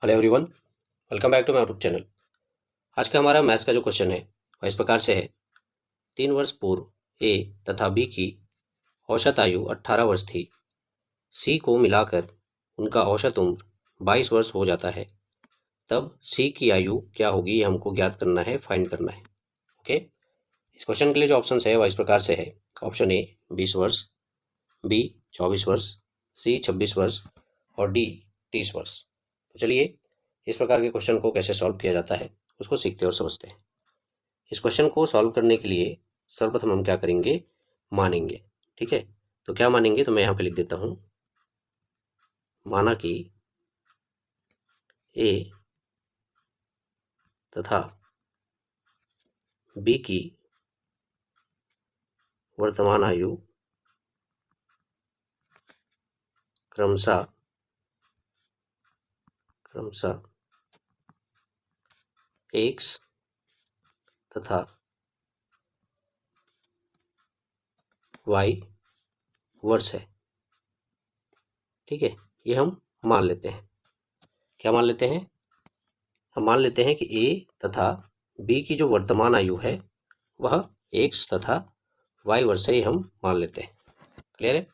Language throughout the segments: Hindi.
Hello everyone, welcome back to my YouTube channel. आज का हमारा मैथ्स का जो क्वेश्चन है वह इस प्रकार से है। 3 वर्ष पूर्व ए तथा बी की औसत आयु 18 वर्ष थी। सी को मिलाकर उनका औसत उम्र 22 वर्ष हो जाता है। तब सी की आयु क्या होगी, ये हमको ज्ञात करना है, फाइंड करना है। ओके, इस क्वेश्चन के लिए जो ऑप्शन है वह इस प्रकार से है। ऑप्शन ए 20 वर्ष, बी 24 वर्ष, सी 26 वर्ष और डी 30 वर्ष। तो चलिए इस प्रकार के क्वेश्चन को कैसे सॉल्व किया जाता है उसको सीखते और समझते हैं। इस क्वेश्चन को सॉल्व करने के लिए सर्वप्रथम हम क्या करेंगे, मानेंगे। ठीक है, तो क्या मानेंगे, तो मैं यहाँ पे लिख देता हूँ। माना कि ए तथा बी की वर्तमान आयु क्रमशः एक्स तथा वाई वर्ष है। ठीक है, ये हम मान लेते हैं। क्या मान लेते हैं? हम मान लेते हैं कि ए तथा बी की जो वर्तमान आयु है वह एक्स तथा वाई वर्ष है, ये हम मान लेते हैं। क्लियर है?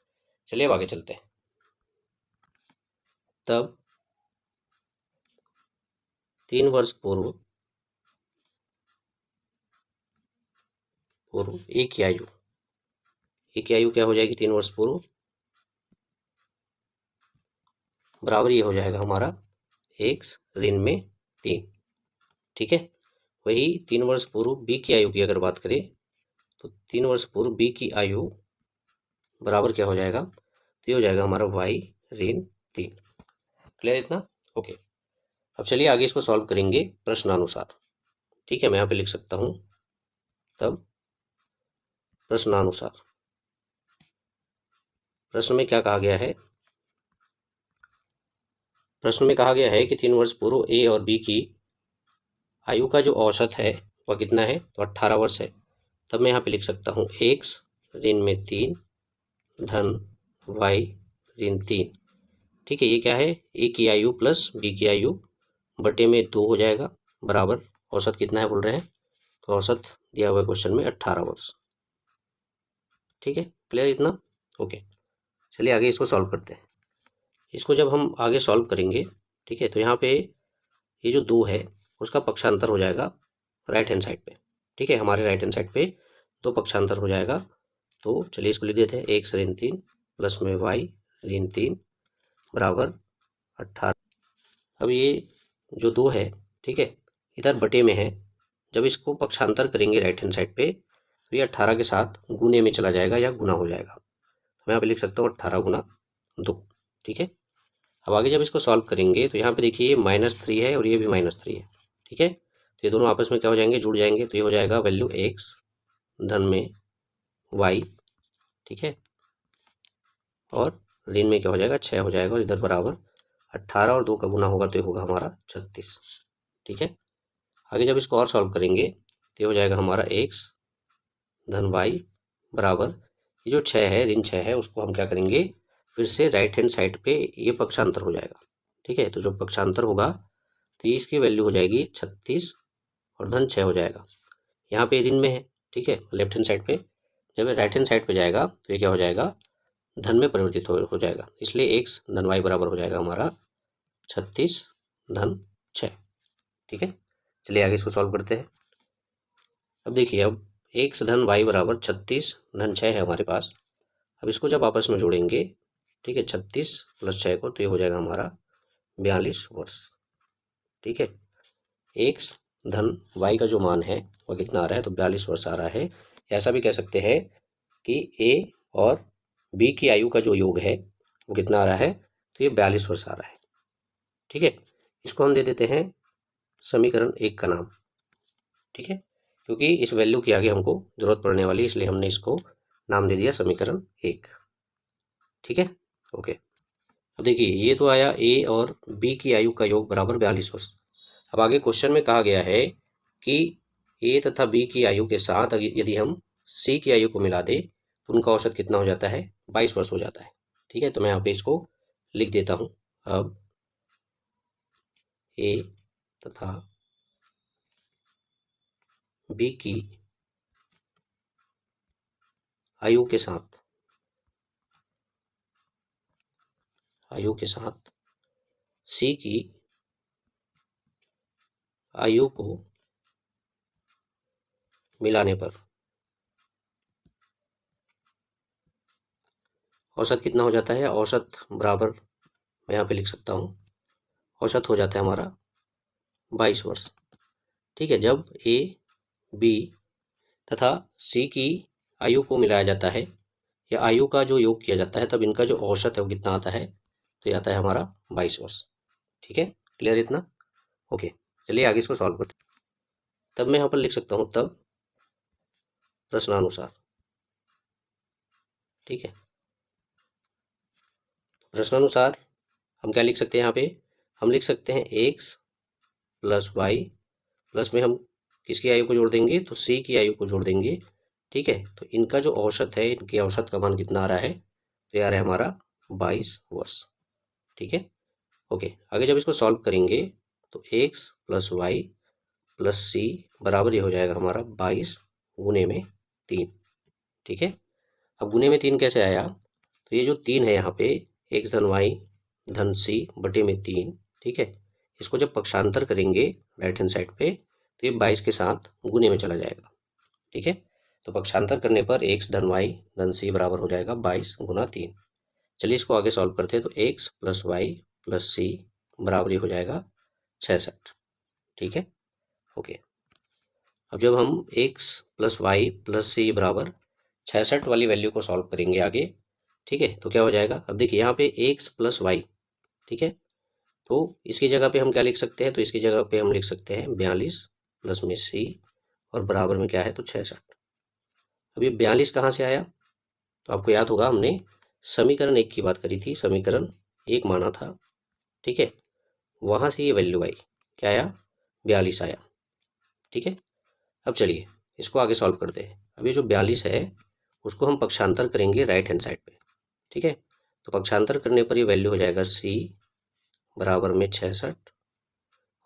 चलिए अब आगे चलते हैं। तब 3 वर्ष पूर्व ए की आयु क्या हो जाएगी? 3 वर्ष पूर्व बराबर ये हो जाएगा हमारा एक्स ऋण में 3। ठीक है, वही 3 वर्ष पूर्व बी की आयु की अगर बात करें तो 3 वर्ष पूर्व बी की आयु बराबर क्या हो जाएगा? तो ये हो जाएगा हमारा वाई ऋण 3। क्लियर इतना? ओके, अब चलिए आगे इसको सॉल्व करेंगे प्रश्नानुसार। ठीक है, मैं यहाँ पे लिख सकता हूँ। तब प्रश्नानुसार, प्रश्न में क्या कहा गया है? प्रश्न में कहा गया है कि 3 वर्ष पूर्व ए और बी की आयु का जो औसत है वह कितना है? तो 18 वर्ष है। तब मैं यहाँ पे लिख सकता हूँ एक्स ऋण में 3 धन वाई ऋण 3। ठीक है, ये क्या है? ए की आयु प्लस बी की आयु बटे में 2 हो जाएगा, बराबर औसत कितना है बोल रहे हैं? तो औसत दिया हुआ है क्वेश्चन में 18 वर्ष। ठीक है, क्लियर इतना? ओके, चलिए आगे इसको सॉल्व करते हैं। इसको जब हम आगे सॉल्व करेंगे, ठीक है, तो यहाँ पे ये जो 2 है उसका पक्षांतर हो जाएगा राइट हैंड साइड पे। ठीक है, हमारे राइट हैंड साइड पे 2 पक्षांतर हो जाएगा। तो चलिए इसको लिख देते हैं, एक्स ऋण 3 प्लस में वाई ऋण 3 बराबर 18। अब ये जो 2 है, ठीक है, इधर बटे में है। जब इसको पक्षांतर करेंगे राइट हैंड साइड पे तो ये 18 के साथ गुने में चला जाएगा या गुना हो जाएगा। तो मैं यहाँ पे लिख सकता हूँ 18 गुना 2। ठीक है, अब आगे जब इसको सॉल्व करेंगे तो यहाँ पे देखिए -3 है और ये भी -3 है। ठीक है, तो ये दोनों आपस में क्या हो जाएंगे? जुड़ जाएंगे। तो ये हो जाएगा वैल्यू एक्स धन में वाई। ठीक है, और ऋण में क्या हो जाएगा? 6 हो जाएगा, और इधर बराबर 18 और 2 का गुना होगा तो ये होगा हमारा 36। ठीक है, आगे जब इसको और सॉल्व करेंगे तो ये हो जाएगा हमारा एक्स धन वाई बराबर ये जो 6 है, ऋण 6 है, उसको हम क्या करेंगे? फिर से राइट हैंड साइड पे ये पक्षांतर हो जाएगा। ठीक है, तो जब पक्षांतर होगा तो इसकी वैल्यू हो जाएगी 36 और धन 6 हो जाएगा। यहाँ पे ऋण में है, ठीक है, लेफ्ट हैंड साइड पे। जब राइट हैंड साइड पे जाएगा तो ये क्या हो जाएगा? धन में परिवर्तित हो जाएगा। इसलिए एक्स धन वाई बराबर हो जाएगा हमारा 36 धन 6। ठीक है, चलिए आगे इसको सॉल्व करते हैं। अब देखिए, अब एक्स धन वाई बराबर 36 धन 6 है हमारे पास। अब इसको जब आपस में जोड़ेंगे, ठीक है, 36 प्लस 6 को, तो ये हो जाएगा हमारा 42 वर्ष। ठीक है, एक्स धन वाई का जो मान है वह कितना आ रहा है? तो 42 वर्ष आ रहा है। ऐसा भी कह सकते हैं कि ए और बी की आयु का जो योग है वो कितना आ रहा है? तो ये 42 वर्ष आ रहा है। ठीक है, इसको हम दे देते हैं समीकरण 1 का नाम। ठीक है, क्योंकि इस वैल्यू की आगे हमको जरूरत पड़ने वाली, इसलिए हमने इसको नाम दे दिया समीकरण 1। ठीक है, ओके। अब देखिए, ये तो आया ए और बी की आयु का योग बराबर 42 वर्ष। अब आगे क्वेश्चन में कहा गया है कि ए तथा बी की आयु के साथ यदि हम सी की आयु को मिला दें तो उनका औसत कितना हो जाता है? 22 वर्ष हो जाता है। ठीक है, तो मैं यहाँ पे इसको लिख देता हूँ। अब ए तथा बी की आयु के साथ सी की आयु को मिलाने पर औसत कितना हो जाता है। औसत बराबर मैं यहाँ पे लिख सकता हूँ, औसत हो जाता है हमारा 22 वर्ष। ठीक है, जब ए बी तथा सी की आयु को मिलाया जाता है या आयु का जो योग किया जाता है, तब इनका जो औसत है वो कितना आता है, तो ये आता है हमारा 22 वर्ष। ठीक है, क्लियर इतना। ओके, चलिए आगे इसको सॉल्व करते हैं। तब मैं यहाँ पर लिख सकता हूँ तब प्रश्नानुसार। ठीक है, प्रश्नानुसार हम क्या लिख सकते हैं, यहाँ पे हम लिख सकते हैं एक्स प्लस वाई प्लस में हम किसकी आयु को जोड़ देंगे, तो सी की आयु को जोड़ देंगे। ठीक है, तो इनका जो औसत है, इनके औसत का मान कितना आ रहा है, तो यार है हमारा 22 वर्ष। ठीक है, ओके, आगे जब इसको सॉल्व करेंगे तो एक्स प्लस वाई प्लस सी बराबर ये हो जाएगा हमारा 22 गुने में 3। ठीक है, अब गुने में 3 कैसे आया, तो ये जो 3 है यहाँ पे एक्स धन वाई धन सी बटे में 3। ठीक है, इसको जब पक्षांतर करेंगे राइट हैंड साइड पे, तो ये 22 के साथ गुने में चला जाएगा। ठीक है, तो पक्षांतर करने पर एक्स धन वाई धन सी बराबर हो जाएगा 22 गुना 3। चलिए इसको आगे सॉल्व करते हैं, तो एक्स प्लस वाई प्लस सी बराबर हो जाएगा 66। ठीक है, ओके, अब जब हम एक्स प्लस वाई प्लस सी बराबर 66 वाली वैल्यू को सॉल्व करेंगे आगे, ठीक है, तो क्या हो जाएगा, अब देखिए यहाँ पे एक्स प्लस वाई। ठीक है, तो इसकी जगह पे हम क्या लिख सकते हैं, तो इसकी जगह पे हम लिख सकते हैं 42 प्लस में सी और बराबर में क्या है, तो 66। अब ये 42 कहाँ से आया, तो आपको याद होगा हमने समीकरण 1 की बात करी थी, समीकरण 1 माना था। ठीक है, वहाँ से ये वैल्यू आई, क्या आया, 42 आया। ठीक है, अब चलिए इसको आगे सॉल्व करते हैं। अब ये जो 42 है उसको हम पक्षांतर करेंगे राइट हैंड साइड पे। ठीक है, तो पक्षांतर करने पर ये वैल्यू हो जाएगा सी बराबर में 66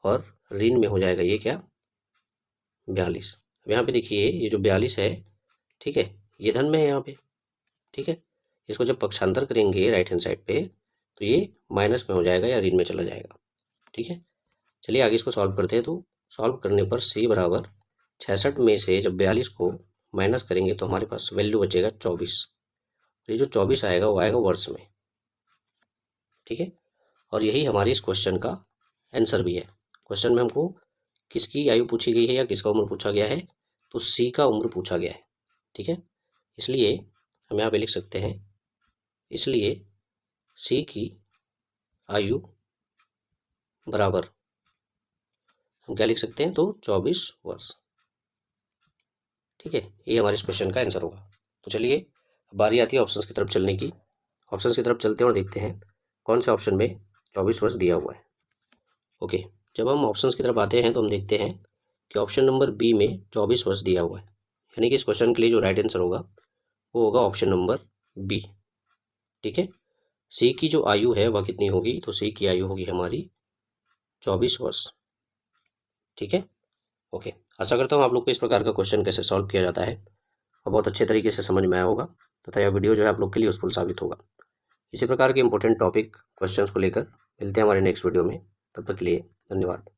और ऋण में हो जाएगा ये क्या, 42। अब यहाँ पे देखिए ये जो 42 है, ठीक है, ये धन में है यहाँ पे। ठीक है, इसको जब पक्षांतर करेंगे राइट हैंड साइड पे, तो ये माइनस में हो जाएगा या ऋण में चला जाएगा। ठीक है, चलिए आगे इसको सॉल्व करते हैं। तो सॉल्व करने पर सी बराबर 66 में से जब 42 को माइनस करेंगे तो हमारे पास वैल्यू बचेगा 24। तो ये जो 24 आएगा वो आएगा वर्ष में। ठीक है, और यही हमारी इस क्वेश्चन का आंसर भी है। क्वेश्चन में हमको किसकी आयु पूछी गई है या किसका उम्र पूछा गया है, तो सी का उम्र पूछा गया है। ठीक है, इसलिए हम यहाँ पे लिख सकते हैं, इसलिए सी की आयु बराबर हम क्या लिख सकते हैं, तो 24 वर्ष। ठीक है, ये हमारे इस क्वेश्चन का आंसर होगा। तो चलिए बारी आती है ऑप्शंस की तरफ चलने की। ऑप्शंस की तरफ चलते हैं और देखते हैं कौन से ऑप्शन में 24 वर्ष दिया हुआ है। ओके, जब हम ऑप्शंस की तरफ आते हैं तो हम देखते हैं कि ऑप्शन नंबर बी में 24 वर्ष दिया हुआ है, यानी कि इस क्वेश्चन के लिए जो राइट आंसर होगा वो होगा ऑप्शन नंबर बी। ठीक है, सी की जो आयु है वह कितनी होगी, तो सी की आयु होगी हमारी 24 वर्ष। ठीक है, ओके, आशा करता हूँ आप लोग को इस प्रकार का क्वेश्चन कैसे सॉल्व किया जाता है और बहुत अच्छे तरीके से समझ में आया होगा तथा यह वीडियो जो है आप लोग के लिए यूजफुल साबित होगा। इसी प्रकार के इंपॉर्टेंट टॉपिक क्वेश्चंस को लेकर मिलते हैं हमारे नेक्स्ट वीडियो में। तब तक के लिए धन्यवाद।